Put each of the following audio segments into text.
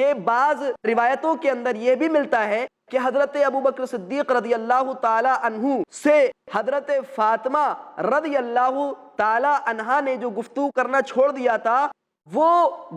کہ بعض روایتوں کے اندر یہ بھی ملتا ہے کہ حضرت ابو بکر صدیق رضی اللہ تعالی عنہ سے حضرت فاطمہ رضی اللہ تعالی عنہا نے جو گفتگو کرنا چھوڑ دیا تھا، وہ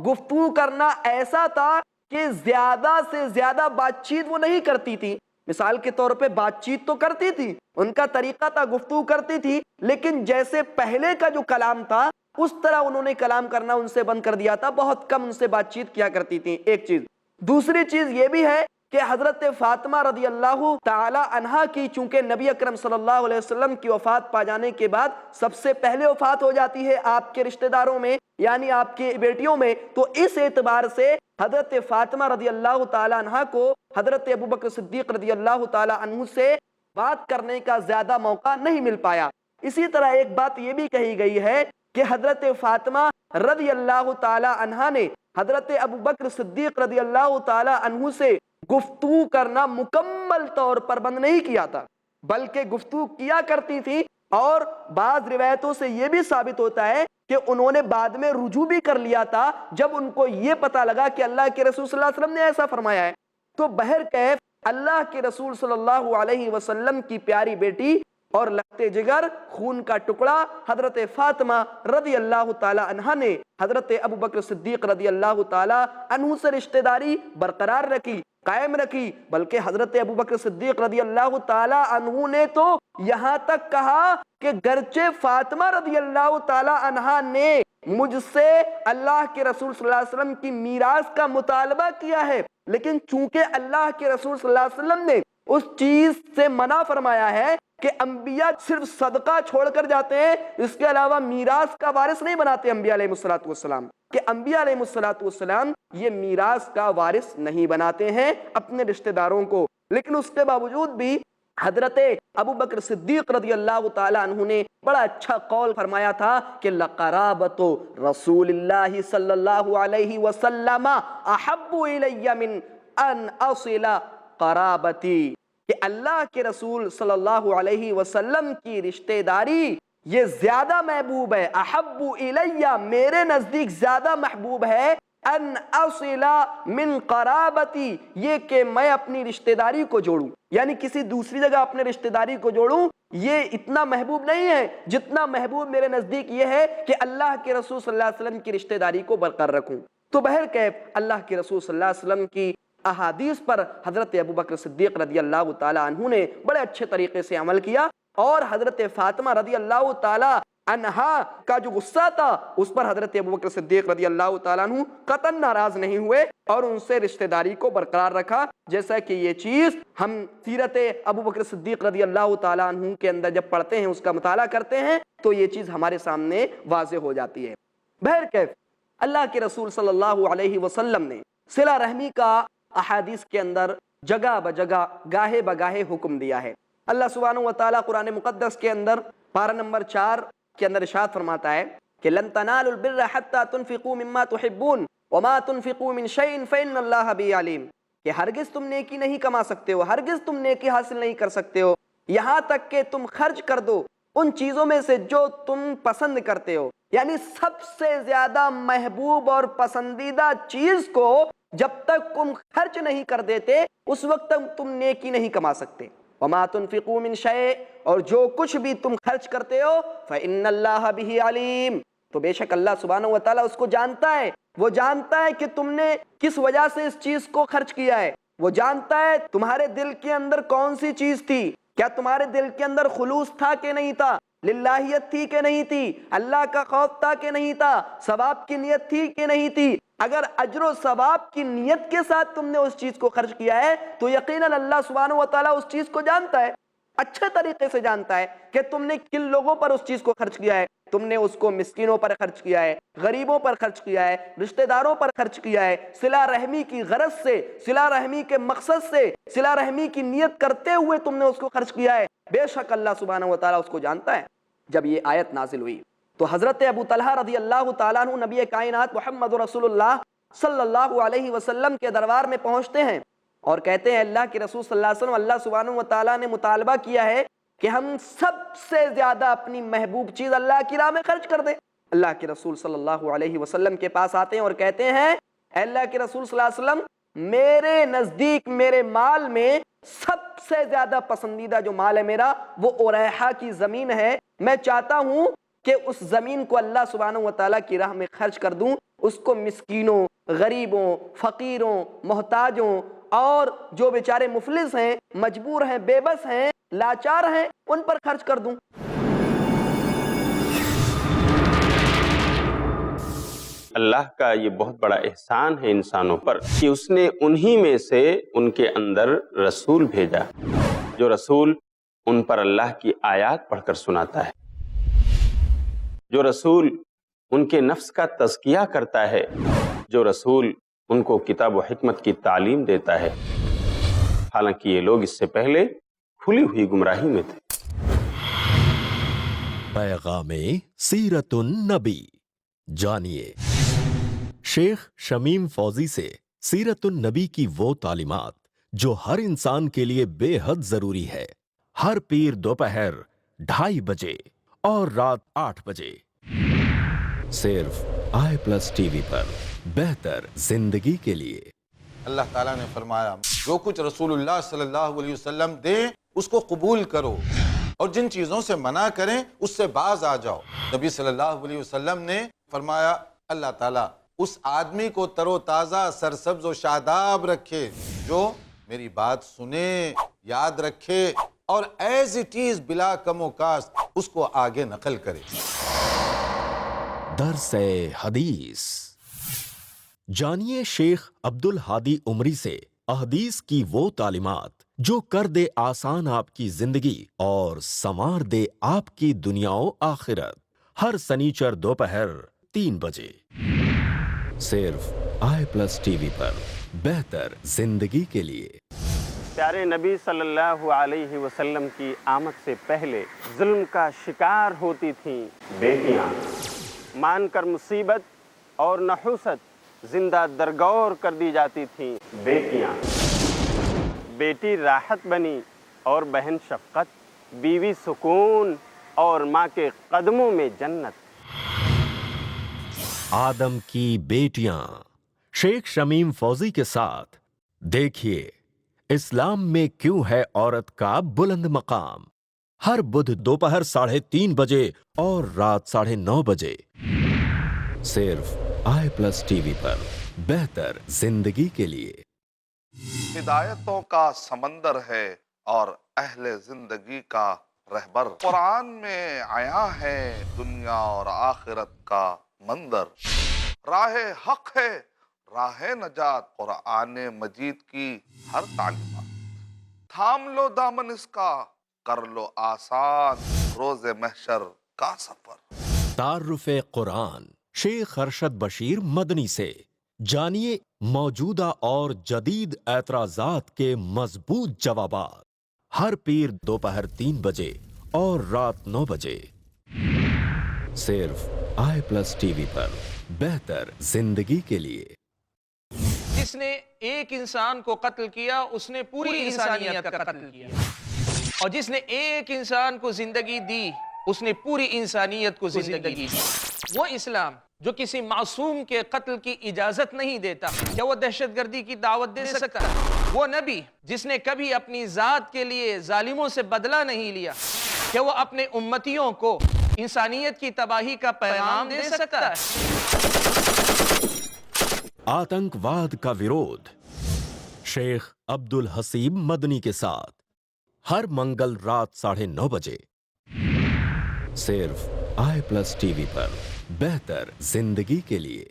گفتگو کرنا ایسا تھا کہ زیادہ سے زیادہ بات چیت وہ نہیں کرتی تھی۔ مثال کے طور پہ بات چیت تو کرتی تھی، ان کا طریقہ تھا گفتگو کرتی تھی، لیکن جیسے پہلے کا جو کلام تھا اس طرح انہوں نے کلام کرنا ان سے بند کر دیا تھا، بہت کم ان سے بات چیت کیا کرتی تھی۔ ایک چیز، دوسری چیز یہ بھی ہے کہ حضرت فاطمہ رضی اللہ تعالی عنہا کی چونکہ نبی اکرم صلی اللہ علیہ وسلم کی وفات پا جانے کے بعد سب سے پہلے وفات ہو جاتی ہے آپ کے رشتہ داروں میں، یعنی آپ کی بیٹیوں میں، تو اس اعتبار سے حضرت فاطمہ رضی اللہ تعالی عنہا کو حضرت ابو بکر صدیق رضی اللہ تعالی عنہ سے بات کرنے کا زیادہ موقع نہیں مل پایا۔ اسی طرح ایک بات یہ بھی کہی گئی ہے کہ حضرت فاطمہ رضی اللہ تعالی عنہا نے حضرت ابو بکر صدیق رضی اللہ تعالی عنہ سے گفتگو کرنا مکمل طور پر بند نہیں کیا تھا، بلکہ گفتگو کیا کرتی تھی، اور بعض روایتوں سے یہ بھی ثابت ہوتا ہے کہ انہوں نے بعد میں رجوع بھی کر لیا تھا جب ان کو یہ پتا لگا کہ اللہ کے رسول صلی اللہ علیہ وسلم نے ایسا فرمایا ہے۔ تو بہرکیف اللہ کے رسول صلی اللہ علیہ وسلم کی پیاری بیٹی اور لگتے جگر خون کا ٹکڑا حضرت فاطمہ رضی اللہ تعالی عنہ نے حضرت ابو بکر صدیق رضی اللہ تعالی عنہ سے رشتہ داری برقرار رکھی، قائم رکھی، بلکہ حضرت ابو بکر صدیق رضی اللہ تعالی عنہ نے تو یہاں تک کہا کہ گرچہ فاطمہ رضی اللہ تعالی عنہ نے مجھ سے اللہ کے رسول صلی اللہ علیہ وسلم کی میراث کا مطالبہ کیا ہے، لیکن چونکہ اللہ کے رسول صلی اللہ علیہ وسلم نے اس چیز سے منع فرمایا ہے کہ انبیاء صرف صدقہ چھوڑ کر جاتے ہیں، اس کے علاوہ میراث کا وارث نہیں بناتے انبیاء علیہ السلام، کہ انبیاء علیہ السلام یہ میراث کا وارث نہیں بناتے ہیں اپنے رشتہ داروں کو، لیکن اس کے باوجود بھی حضرت ابو بکر صدیق رضی اللہ تعالی عنہ نے بڑا اچھا قول فرمایا تھا کہ لقرابت رسول اللہ صلی اللہ علیہ وسلم احب الی من ان اصل قرابتی، کہ اللہ کے رسول صلی اللہ علیہ وسلم کی رشتہ داری یہ زیادہ محبوب ہے، احب الیہ میرے نزدیک زیادہ محبوب ہے، ان اصل من قرابتی یہ کہ میں اپنی رشتہ داری کو جوڑوں، یعنی کسی دوسری جگہ اپنے رشتہ داری کو جوڑوں، یہ اتنا محبوب نہیں ہے جتنا محبوب میرے نزدیک یہ ہے کہ اللہ کے رسول صلی اللہ علیہ وسلم کی رشتہ داری کو برقرار رکھوں۔ تو بہرکیف اللہ کے رسول صلی اللہ علیہ وسلم کی احادیث پر حضرت ابو بکر صدیق رضی اللہ تعالی عنہ نے بڑے اچھے طریقے سے عمل کیا، اور حضرت فاطمہ رضی اللہ تعالی عنہا کا جو غصہ تھا اس پر حضرت ابو بکر صدیق رضی اللہ تعالیٰ عنہ قطعاً ناراض نہیں ہوئے اور ان سے رشتہ داری کو برقرار رکھا، جیسا کہ یہ چیز ہم سیرت ابو بکر صدیق رضی اللہ تعالیٰ عنہ کے اندر جب پڑھتے ہیں، اس کا مطالعہ کرتے ہیں، تو یہ چیز ہمارے سامنے واضح ہو جاتی ہے۔ بہرکیف اللہ کے رسول صلی اللہ علیہ وسلم نے صلہ رحمی کا احادیث کے اندر جگہ بجگہ گاہے بگاہے حکم دیا ہے۔ اللہ سبحانہ وتعالیٰ قرآن مقدس کے اندر پارہ نمبر 4 کے اندر ارشاد فرماتا ہے کہ لن تنالوا البر حتى تنفقوا مما تحبون وما تنفقوا من شيء فإن الله به عليم، کہ ہرگز تم نیکی نہیں کما سکتے ہو، ہرگز تم نیکی حاصل نہیں کر سکتے ہو یہاں تک کہ تم خرچ کر دو ان چیزوں میں سے جو تم پسند کرتے ہو، یعنی سب سے زیادہ محبوب اور پسندیدہ چیز کو جب تک تم خرچ نہیں کر دیتے اس وقت تک تم نیکی نہیں کما سکتے۔ وما تنفقوا من شيء، اور جو کچھ بھی تم خرچ کرتے ہو فإن اللہ به علیم، تو بے شک اللہ سبحانہ وتعالیٰ اس کو جانتا ہے، وہ جانتا ہے کہ تم نے کس وجہ سے اس چیز کو خرچ کیا ہے، وہ جانتا ہے تمہارے دل کے اندر کون سی چیز تھی، کیا تمہارے دل کے اندر خلوص تھا کہ نہیں تھا، للہیت تھی کہ نہیں تھی، اللہ کا خوف تھا کہ نہیں تھا، ثواب کی نیت تھی کہ نہیں تھی۔ اگر اجر و ثواب کی نیت کے ساتھ تم نے اس چیز کو خرچ کیا ہے تو یقیناً اللہ سبحانہ وتعالیٰ اس چیز کو جانتا ہے، اچھے طریقے سے جانتا ہے کہ تم نے کن لوگوں پر اس چیز کو خرچ کیا ہے، تم نے اس کو مسکینوں پر خرچ کیا ہے، غریبوں پر خرچ کیا ہے، رشتہ داروں پر خرچ کیا ہے، صلہ رحمی کی غرض سے، صلہ رحمی کے مقصد سے، صلہ رحمی کی نیت کرتے ہوئے تم نے اس کو خرچ کیا ہے، بے شک اللہ سبحانہ وتعالیٰ اس کو جانتا ہے۔ جب یہ آیت نازل ہوئی تو حضرت ابو طلحہ رضی اللہ تعالیٰ عنہ نبی کائنات محمد رسول اللہ صلی اللہ علیہ وسلم کے دربار میں پہنچتے ہیں اور کہتے ہیں اللہ کے رسول صلی اللہ علیہ وسلم، اللہ سبحانہ وتعالیٰ نے مطالبہ کیا ہے کہ ہم سب سے زیادہ اپنی محبوب چیز اللہ کی راہ میں خرچ کر دیں۔ اللہ کے رسول صلی اللہ علیہ وسلم کے پاس آتے ہیں اور کہتے ہیں اے اللہ کے رسول صلی اللہ علیہ وسلم، میرے نزدیک میرے مال میں سب سے زیادہ پسندیدہ جو مال ہے میرا وہ اوریحا کی زمین ہے. میں چاہتا ہوں کہ اس زمین کو اللہ سبحانہ و تعالیٰ کی راہ میں خرچ کر دوں, اس کو مسکینوں, غریبوں, فقیروں, محتاجوں اور جو بیچارے مفلس ہیں, مجبور ہیں, بے بس ہیں, لاچار ہیں, ان پر خرچ کر دوں. اللہ کا یہ بہت بڑا احسان ہے انسانوں پر کہ اس نے انہی میں سے ان کے اندر رسول بھیجا, جو رسول ان پر اللہ کی آیات پڑھ کر سناتا ہے, جو رسول ان کے نفس کا تزکیہ کرتا ہے, جو رسول ان کو کتاب و حکمت کی تعلیم دیتا ہے, حالانکہ یہ لوگ اس سے پہلے کھلی ہوئی گمراہی میں تھے. پیغام سیرت النبی جانیے شیخ شمیم فوزی سے سیرت النبی کی وہ تعلیمات جو ہر انسان کے لیے بے حد ضروری ہے. ہر پیر دوپہر 2:30 بجے اور رات 8 بجے صرف i+TV پر بہتر زندگی کے لیے. اللہ تعالیٰ نے فرمایا جو کچھ رسول اللہ صلی اللہ علیہ وسلم دیں اس کو قبول کرو اور جن چیزوں سے منع کریں اس سے باز آ جاؤ. نبی صلی اللہ علیہ وسلم نے فرمایا اللہ تعالیٰ اس آدمی کو تر و تازہ, سرسبز و شاداب رکھے جو میری بات سنے, یاد رکھے اور ایز اٹ از بلا کم و کاست اس کو آگے نقل کرے. درس حدیث جانیے شیخ عبدالہادی عمری سے احادیث کی وہ تعلیمات جو کر دے آسان آپ کی زندگی اور سنوار دے آپ کی دنیا و آخرت. ہر سنیچر دوپہر 3 بجے صرف i+TV پر بہتر زندگی کے لیے. پیارے نبی صلی اللہ علیہ وسلم کی آمد سے پہلے ظلم کا شکار ہوتی تھیں بیٹیاں, مان کر مصیبت اور نحوست زندہ درگور کر دی جاتی تھیں بیٹیاں. بیٹی راحت بنی اور بہن شفقت, بیوی سکون اور ماں کے قدموں میں جنت. آدم کی بیٹیاں شیخ شمیم فوزی کے ساتھ دیکھیے اسلام میں کیوں ہے عورت کا بلند مقام. ہر بدھ دوپہر 3:30 بجے اور رات 9:30 بجے صرف i+TV پر بہتر زندگی کے لیے. ہدایتوں کا سمندر ہے اور اہل زندگی کا رہبر. قرآن میں آیا ہے دنیا اور آخرت کا منظر. راہ حق ہے, راہ نجات, قرآن مجید کی ہر تعلیمات. تھام لو دامن اس کا, کر لو آسان روز محشر کا سفر. تعارف قرآن شیخ ارشد بشیر مدنی سے جانیے موجودہ اور جدید اعتراضات کے مضبوط جوابات. ہر پیر دوپہر 3 بجے اور رات 9 بجے صرف i+TV پر بہتر زندگی کے لیے. جس نے ایک انسان کو قتل کیا اس نے پوری انسانیت کا قتل کیا, اور جس نے ایک انسان کو زندگی دی اس نے پوری انسانیت کو زندگی دی. وہ اسلام جو کسی معصوم کے قتل کی اجازت نہیں دیتا, کیا وہ دہشت گردی کی دعوت دے سکتا؟ وہ نبی جس نے کبھی اپنی ذات کے لیے ظالموں سے بدلہ نہیں لیا, کیا وہ اپنے امتیوں کو انسانیت کی تباہی کا پیغام دے سکتا ہے؟ آتنک واد کا ویرودھ شیخ عبدالحسیب مدنی کے ساتھ ہر منگل رات 9:30 بجے صرف i+TV پر بہتر زندگی کے لیے.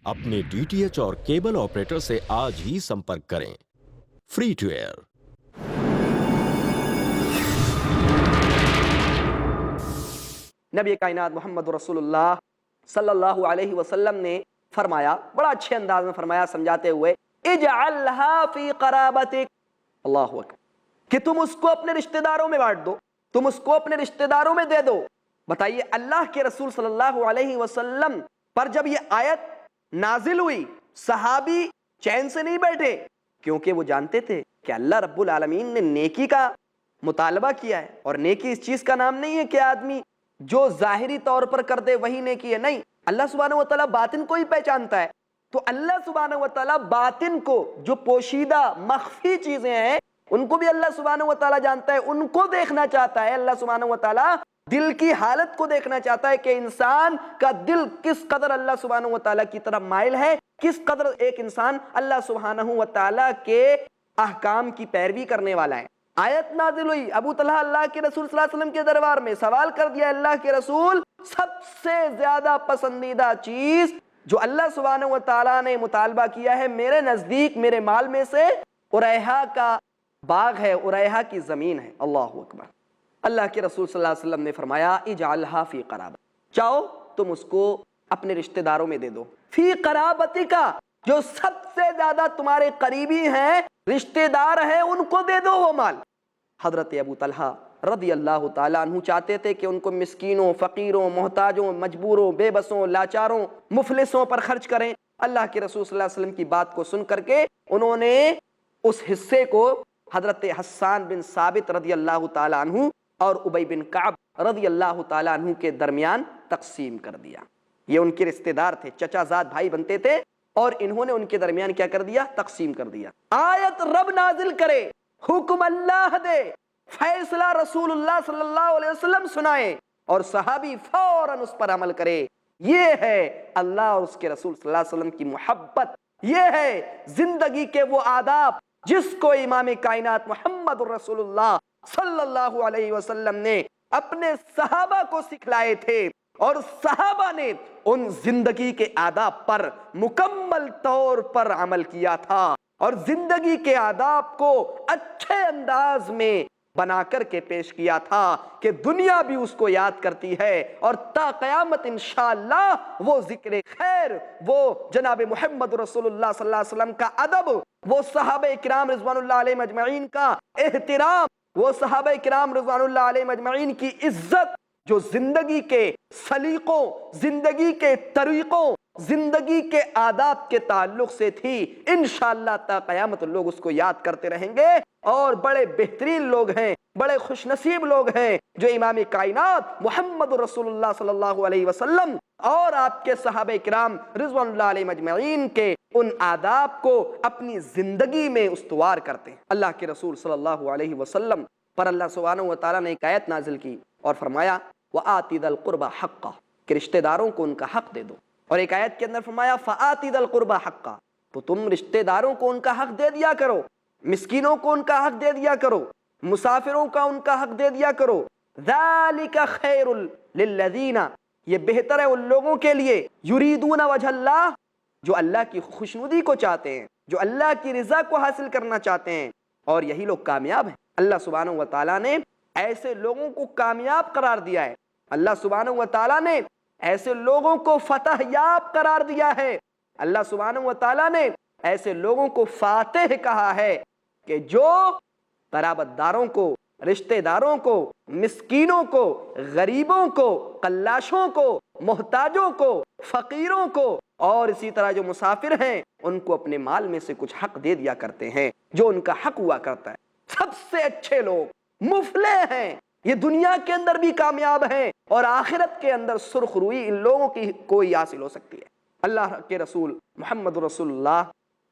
اپنے DTH اور کیبل آپریٹر سے آج ہی سمپرک کریں. Free to air. نبی کائنات محمد رسول اللہ صلی اللہ علیہ وسلم نے فرمایا, بڑا اچھے انداز میں فرمایا سمجھاتے ہوئے, اجعلها فی قرابتک, اللہ اکبر, کہ تم اس کو اپنے رشتہ داروں میں بانٹ دو, تم اس کو اپنے رشتہ داروں میں دے دو. بتائیے اللہ کے رسول صلی اللہ علیہ وسلم پر جب یہ آیت نازل ہوئی صحابی چین سے نہیں بیٹھے, کیونکہ وہ جانتے تھے کہ اللہ رب العالمین نے نیکی کا مطالبہ کیا ہے, اور نیکی اس چیز کا نام نہیں ہے کہ آدمی جو ظاہری طور پر کر دے وہی نیکی ہے, نہیں, اللہ سبحانہ و تعالیٰ باطن کو ہی پہچانتا ہے، تو اللہ سبحانہ و تعالیٰ باطن کو، جو پوشیدہ مخفی چیزیں ہیں ان کو بھی اللہ سبحانہ و تعالیٰ جانتا ہے، ان کو دیکھنا چاہتا ہے۔ اللہ سبحانہ و تعالیٰ دل کی حالت کو دیکھنا چاہتا ہے کہ انسان کا دل کس قدر اللہ سبحانہ و تعالیٰ کی طرف مائل ہے، کس قدر ایک انسان اللہ سبحانہ و تعالیٰ کے احکام کی پیروی کرنے والا ہے۔ آیت نازل ہوئی، ابو طلحہ اللہ کے رسول صلی اللہ علیہ وسلم کے دربار میں سوال کر دیا، اللہ کے رسول سب سے زیادہ پسندیدہ چیز جو اللہ سبحانہ و تعالیٰ نے مطالبہ کیا ہے میرے نزدیک، میرے مال میں سے اریحا کا باغ ہے، اریحا کی زمین ہے۔ اللہ اکبر۔ اللہ کے رسول صلی اللہ علیہ وسلم نے فرمایا اجعلھا فی قرابت، چاہو تم اس کو اپنے رشتہ داروں میں دے دو، فی قرابتک، جو سب سے زیادہ تمہارے قریبی ہیں، رشتہ دار ہیں، ان کو دے دو وہ مال۔ حضرت ابو طلحہ رضی اللہ تعالیٰ عنہ چاہتے تھے کہ ان کو مسکینوں، فقیروں، محتاجوں، مجبوروں، بے بسوں، لاچاروں، مفلسوں پر خرچ کریں۔ اللہ کے رسول صلی اللہ علیہ وسلم کی بات کو سن کر کے انہوں نے اس حصے کو حضرت حسان بن ثابت رضی اللہ تعالیٰ عنہ اور ابی بن کعب رضی اللہ تعالیٰ عنہ کے درمیان تقسیم کر دیا۔ یہ ان کے رشتہ دار تھے، چچا زاد بھائی بنتے تھے، اور انہوں نے ان کے درمیان کیا کر دیا؟ تقسیم کر دیا۔ آیت رب نازل کرے، حکم اللہ دے، فیصلہ رسول اللہ صلی اللہ علیہ وسلم سنائے، اور صحابی فوراً اس پر عمل کرے۔ یہ ہے اللہ اور اس کے رسول صلی اللہ علیہ وسلم کی محبت، یہ ہے زندگی کے وہ آداب جس کو امام کائنات محمد رسول اللہ صلی اللہ علیہ وسلم نے اپنے صحابہ کو سکھلائے تھے، اور صحابہ نے ان زندگی کے آداب پر مکمل طور پر عمل کیا تھا، اور زندگی کے آداب کو اچھے انداز میں بنا کر کے پیش کیا تھا کہ دنیا بھی اس کو یاد کرتی ہے، اور تا قیامت انشاءاللہ وہ ذکر خیر، وہ جناب محمد رسول اللہ صلی اللہ علیہ وسلم کا ادب، وہ صحابہ کرام رضوان اللہ علیہ مجمعین کا احترام، وہ صحابہ کرام رضوان اللہ علیہ مجمعین کی عزت، جو زندگی کے سلیقوں، زندگی کے طریقوں، زندگی کے آداب کے تعلق سے تھی، انشاءاللہ تا قیامت لوگ اس کو یاد کرتے رہیں گے۔ اور بڑے بہترین لوگ ہیں، بڑے خوش نصیب لوگ ہیں جو امام کائنات محمد رسول اللہ صلی اللہ علیہ وسلم اور آپ کے صحابہ کرام رضوان اللہ علیہ مجمعین کے ان آداب کو اپنی زندگی میں استوار کرتے ہیں۔ اللہ کے رسول صلی اللہ علیہ وسلم پر اللہ سبحانہ و تعالیٰ نے ایک آیت نازل کی اور فرمایا وَآتِ ذَا الْقُرْبَى حَقَّهُ، کہ رشتہ داروں کو ان کا حق دے دو، اور ایک آیت کے اندر فرمایا فَآتِ ذَا الْقُرْبَى حَقَّهُ، تو تم رشتہ داروں کو ان کا حق دے دیا کرو، مسکینوں کو ان کا حق دے دیا کرو، مسافروں کا ان کا حق دے دیا کرو۔ ذَلِكَ خَيْرٌ لِلَّذِينَ، یہ بہتر ہے ان لوگوں کے لیے یریدون وجہ اللہ، جو اللہ کی خوشنودی کو چاہتے ہیں، جو اللہ کی رضا کو حاصل کرنا چاہتے ہیں، اور یہی لوگ کامیاب ہیں۔ اللہ سبحانہ و تعالیٰ نے ایسے لوگوں کو کامیاب قرار دیا ہے، اللہ سبحانہ و تعالیٰ نے ایسے لوگوں کو فتح یاب قرار دیا ہے، اللہ سبحانہ و تعالیٰ نے ایسے لوگوں کو فاتح کہا ہے کہ جو قرابت داروں کو، رشتہ داروں کو، مسکینوں کو، غریبوں کو، قلاشوں کو، محتاجوں کو، فقیروں کو، اور اسی طرح جو مسافر ہیں ان کو اپنے مال میں سے کچھ حق دے دیا کرتے ہیں جو ان کا حق ہوا کرتا ہے۔ سب سے اچھے لوگ مفلح ہیں، یہ دنیا کے اندر بھی کامیاب ہیں، اور آخرت کے اندر سرخ روئی ان لوگوں کی کوئی حاصل ہو سکتی ہے۔ اللہ کے رسول محمد رسول اللہ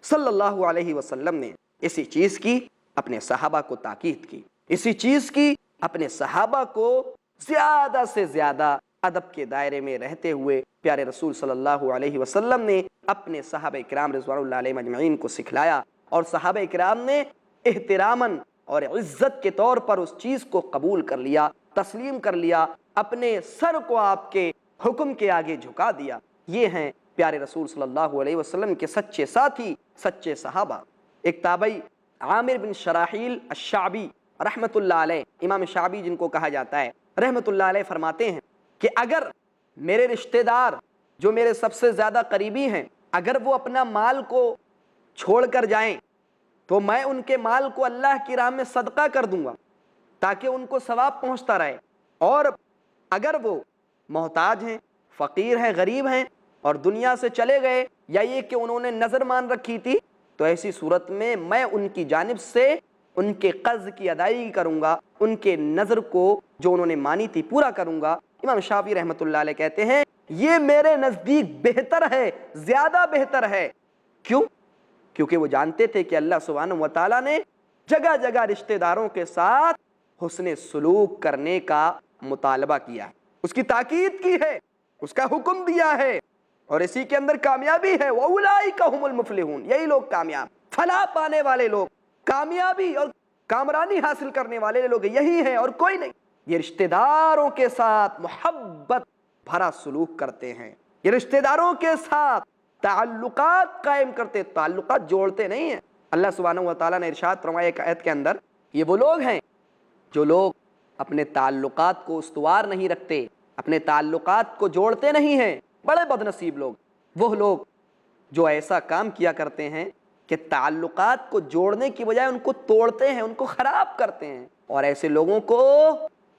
صلی اللہ علیہ وسلم نے اسی چیز کی اپنے صحابہ کو تاکید کی، اسی چیز کی اپنے صحابہ کو زیادہ سے زیادہ ادب کے دائرے میں رہتے ہوئے پیارے رسول صلی اللہ علیہ وسلم نے اپنے صحابہ کرام رضوان اللہ علیہ مجمعین کو سکھلایا، اور صحابہ کرام نے احتراماً اور عزت کے طور پر اس چیز کو قبول کر لیا، تسلیم کر لیا، اپنے سر کو آپ کے حکم کے آگے جھکا دیا۔ یہ ہیں پیارے رسول صلی اللہ علیہ وسلم کے سچے ساتھی، سچے صحابہ۔ ایک تابعی عامر بن شراحیل الشعبی رحمت اللہ علیہ، امام شعبی جن کو کہا جاتا ہے، رحمت اللہ علیہ فرماتے ہیں کہ اگر میرے رشتہ دار جو میرے سب سے زیادہ قریبی ہیں، اگر وہ اپنا مال کو چھوڑ کر جائیں تو میں ان کے مال کو اللہ کی راہ میں صدقہ کر دوں گا تاکہ ان کو ثواب پہنچتا رہے، اور اگر وہ محتاج ہیں، فقیر ہیں، غریب ہیں اور دنیا سے چلے گئے، یا یہ کہ انہوں نے نظر مان رکھی تھی، تو ایسی صورت میں میں ان کی جانب سے ان کے قرض کی ادائیگی کروں گا، ان کے نظر کو جو انہوں نے مانی تھی پورا کروں گا۔ امام شافعی رحمۃ اللہ علیہ کہتے ہیں یہ میرے نزدیک بہتر ہے، زیادہ بہتر ہے۔ کیوں؟ کیونکہ وہ جانتے تھے کہ اللہ سبحانہ و تعالیٰ نے جگہ جگہ رشتہ داروں کے ساتھ حسن سلوک کرنے کا مطالبہ کیا ہے، اس کی تاکید کی ہے، اس کا حکم دیا ہے، اور اسی کے اندر کامیابی ہے۔ وَأُولَئِكَ هُمُ الْمُفْلِحُونَ، یہی لوگ کامیاب، فلاح پانے والے لوگ، کامیابی اور کامرانی حاصل کرنے والے لوگ یہی ہیں اور کوئی نہیں۔ یہ رشتہ داروں کے ساتھ محبت بھرا سلوک کرتے ہیں، یہ رشتہ داروں کے ساتھ تعلقات قائم کرتے، تعلقات جوڑتے نہیں ہیں۔ اللہ سبحانہ و تعالیٰ نے ارشاد فرمایا ایک آیت کے اندر، یہ وہ لوگ ہیں جو لوگ اپنے تعلقات کو استوار نہیں رکھتے، اپنے تعلقات کو جوڑتے نہیں ہیں، بڑے بد نصیب لوگ، وہ لوگ جو ایسا کام کیا کرتے ہیں کہ تعلقات کو جوڑنے کی بجائے ان کو توڑتے ہیں، ان کو خراب کرتے ہیں، اور ایسے لوگوں کو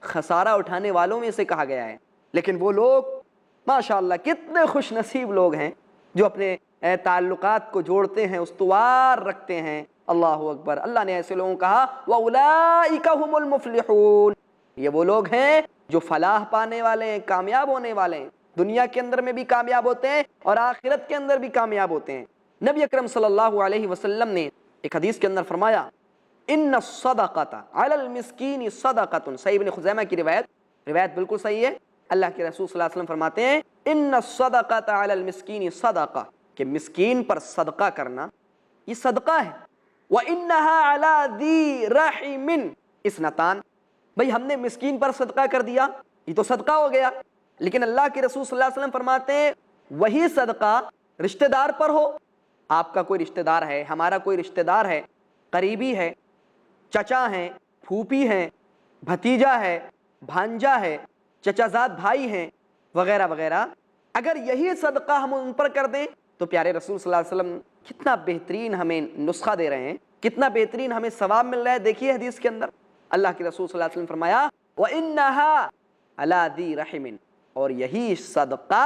خسارہ اٹھانے والوں میں سے کہا گیا ہے۔ لیکن وہ لوگ ماشاءاللہ کتنے خوش نصیب لوگ ہیں جو اپنے تعلقات کو جوڑتے ہیں، استوار رکھتے ہیں۔ اللہ اکبر، اللہ نے ایسے لوگوں کو کہا وَأُولَئِكَ هُمُ الْمُفْلِحُونَ، یہ وہ لوگ ہیں جو فلاح پانے والے ہیں، کامیاب ہونے والے ہیں، دنیا کے اندر میں بھی کامیاب ہوتے ہیں اور آخرت کے اندر بھی کامیاب ہوتے ہیں۔ نبی اکرم صلی اللہ علیہ وسلم نے ایک حدیث کے اندر فرمایا ان الصدقۃ علی المسکین صدقۃ، صحیح ابن خزیمہ کی روایت بالکل صحیح ہے۔ اللہ کے رسول صلی اللہ علیہ وسلم فرماتے ہیں ان الصدقۃ علی المسکین صدقہ، کہ مسکین پر صدقہ کرنا یہ صدقہ ہے۔ وَإِنَّهَا عَلَى ذِي رَحِمٍ اثنتان، بھئی ہم نے مسکین پر صدقہ کر دیا، یہ تو صدقہ ہو گیا، لیکن اللہ کے رسول صلی اللہ علیہ وسلم فرماتے ہیں وہی صدقہ رشتہ دار پر ہو۔ آپ کا کوئی رشتہ دار ہے، ہمارا کوئی رشتہ دار ہے، قریبی ہے، چچا ہیں، پھوپھی ہیں، بھتیجا ہے، بھانجا ہے، چچا زاد بھائی ہیں، وغیرہ وغیرہ، اگر یہی صدقہ ہم ان پر کر دیں تو پیارے رسول صلی اللہ علیہ وسلم کتنا بہترین ہمیں نسخہ دے رہے ہیں، کتنا بہترین ہمیں ثواب مل رہا ہے۔ دیکھیے حدیث کے اندر اللہ کے رسول صلی اللہ علیہ وسلم فرمایا وَإِنَّهَا عَلَى ذِي رَحِمٍ، اور یہی صدقہ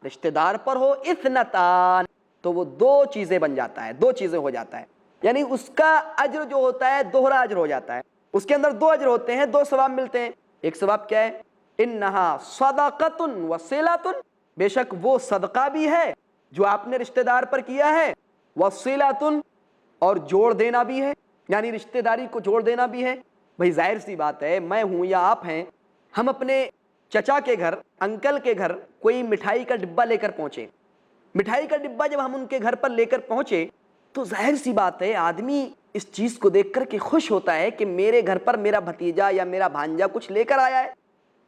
رشتہ دار پر ہو اثنتان، تو وہ دو چیزیں بن جاتا ہے، دو چیزیں ہو جاتا ہے، یعنی اس کا اجر جو ہوتا ہے دوہرا اجر ہو جاتا ہے، اس کے اندر دو اجر ہوتے ہیں، دو ثواب ملتے ہیں۔ ایک ثواب کیا ہے؟ انہا صدقۃ وصلۃ، بے شک وہ صدقہ بھی ہے جو آپ نے رشتہ دار پر کیا ہے، وصلۃ، اور جوڑ دینا بھی ہے، یعنی رشتہ داری کو جوڑ دینا بھی ہے۔ بھئی ظاہر سی بات ہے، میں ہوں یا آپ ہیں، ہم اپنے چچا کے گھر، انکل کے گھر کوئی مٹھائی کا ڈبہ لے کر پہنچے، مٹھائی کا ڈبہ جب ہم ان کے گھر پر لے کر پہنچے تو ظاہر سی بات ہے آدمی اس چیز کو دیکھ کر کے خوش ہوتا ہے کہ میرے گھر پر میرا بھتیجا یا میرا بھانجا کچھ لے کر آیا ہے،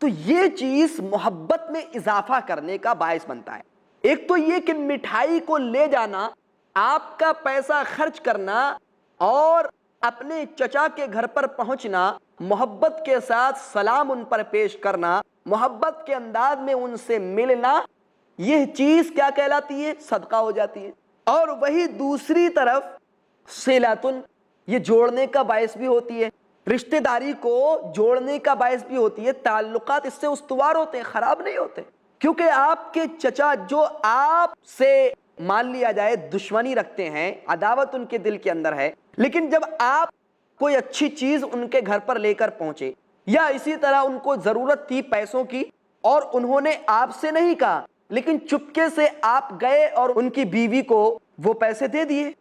تو یہ چیز محبت میں اضافہ کرنے کا باعث بنتا ہے۔ ایک تو یہ کہ مٹھائی کو لے جانا، آپ کا پیسہ خرچ کرنا اور اپنے چچا کے گھر پر پہنچنا، محبت کے ساتھ سلام ان پر پیش کرنا، محبت کے انداز میں ان سے ملنا، یہ چیز کیا کہلاتی ہے؟ صدقہ ہو جاتی ہے۔ اور وہی دوسری طرف صلاتن، یہ جوڑنے کا باعث بھی ہوتی ہے، رشتہ داری کو جوڑنے کا باعث بھی ہوتی ہے، تعلقات اس سے استوار ہوتے ہیں، خراب نہیں ہوتے، کیونکہ آپ کے چچا جو آپ سے مان لیا جائے دشمنی رکھتے ہیں، عداوت ان کے دل کے اندر ہے، لیکن جب آپ کوئی اچھی چیز ان کے گھر پر لے کر پہنچے، یا اسی طرح ان کو ضرورت تھی پیسوں کی اور انہوں نے آپ سے نہیں کہا لیکن چپکے سے آپ گئے اور ان کی بیوی کو وہ پیسے دے دیے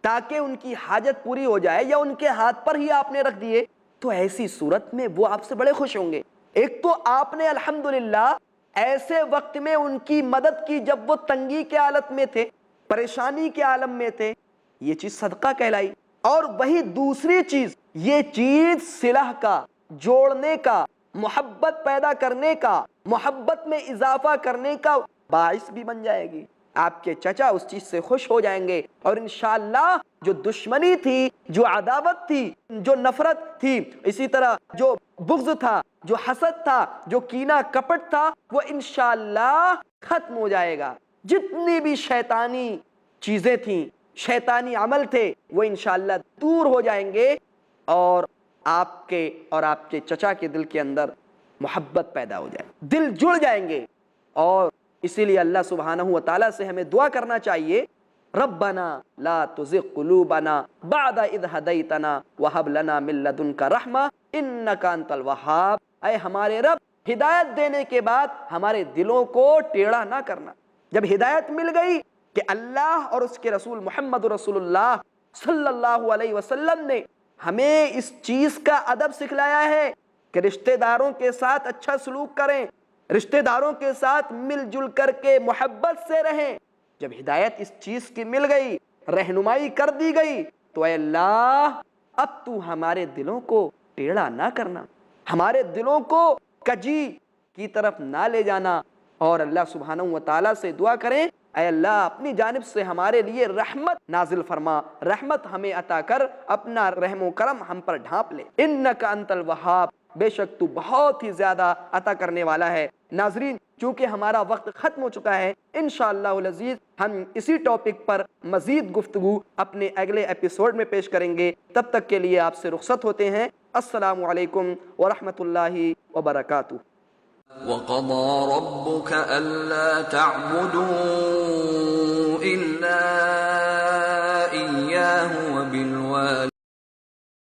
تاکہ ان کی حاجت پوری ہو جائے، یا ان کے ہاتھ پر ہی آپ نے رکھ دیے، تو ایسی صورت میں وہ آپ سے بڑے خوش ہوں گے۔ ایک تو آپ نے الحمدللہ ایسے وقت میں ان کی مدد کی جب وہ تنگی کے حالت میں تھے، پریشانی کے عالم میں تھے، یہ چیز صدقہ کہلائی۔ اور وہی دوسری چیز، یہ چیز صلح کا، جوڑنے کا، محبت پیدا کرنے کا، محبت میں اضافہ کرنے کا باعث بھی بن جائے گی۔ آپ کے چچا اس چیز سے خوش ہو جائیں گے، اور انشاءاللہ جو دشمنی تھی، جو عداوت تھی، جو نفرت تھی، اسی طرح جو بغض تھا، جو حسد تھا، جو کینہ کپٹ تھا، وہ انشاءاللہ ختم ہو جائے گا۔ جتنی بھی شیطانی چیزیں تھیں، شیطانی عمل تھے، وہ انشاءاللہ دور ہو جائیں گے، اور آپ کے اور آپ کے چچا کے دل کے اندر محبت پیدا ہو جائے، دل جڑ جائیں گے۔ اور اسی لیے اللہ سبحانہ و تعالیٰ سے ہمیں دعا کرنا چاہیے، ربنا لا تزغ قلوبنا بعد اذ ہدیتنا وہب لنا من لدنک رحمہ انک انت الوہاب، اے ہمارے رب ہدایت دینے کے بعد ہمارے دلوں کو ٹیڑھا نہ کرنا. جب ہدایت مل گئی کہ اللہ اور اس کے رسول محمد رسول اللہ صلی اللہ علیہ وسلم نے ہمیں اس چیز کا ادب سکھلایا ہے کہ رشتہ داروں کے ساتھ اچھا سلوک کریں، رشتہ داروں کے ساتھ مل جل کر کے محبت سے رہیں. جب ہدایت اس چیز کی مل گئی، رہنمائی کر دی گئی، تو اے اللہ اب تو ہمارے دلوں کو ٹیڑھا نہ کرنا، ہمارے دلوں کو کجی کی طرف نہ لے جانا. اور اللہ سبحانہ و تعالیٰ سے دعا کریں اے اللہ اپنی جانب سے ہمارے لیے رحمت نازل فرما، رحمت ہمیں عطا کر، اپنا رحم و کرم ہم پر ڈھانپ لے. انک انت الوہاب، بے شک تو بہت ہی زیادہ عطا کرنے والا ہے. ناظرین، چونکہ ہمارا وقت ختم ہو چکا ہے، انشاءاللہ العزیز ہم اسی ٹاپک پر مزید گفتگو اپنے اگلے ایپیسوڈ میں پیش کریں گے. تب تک کے لیے آپ سے رخصت ہوتے ہیں. السلام علیکم ورحمۃ اللہ وبرکاتہ. وَقَضَى رَبُّكَ أَلَّا تَعْبُدُوا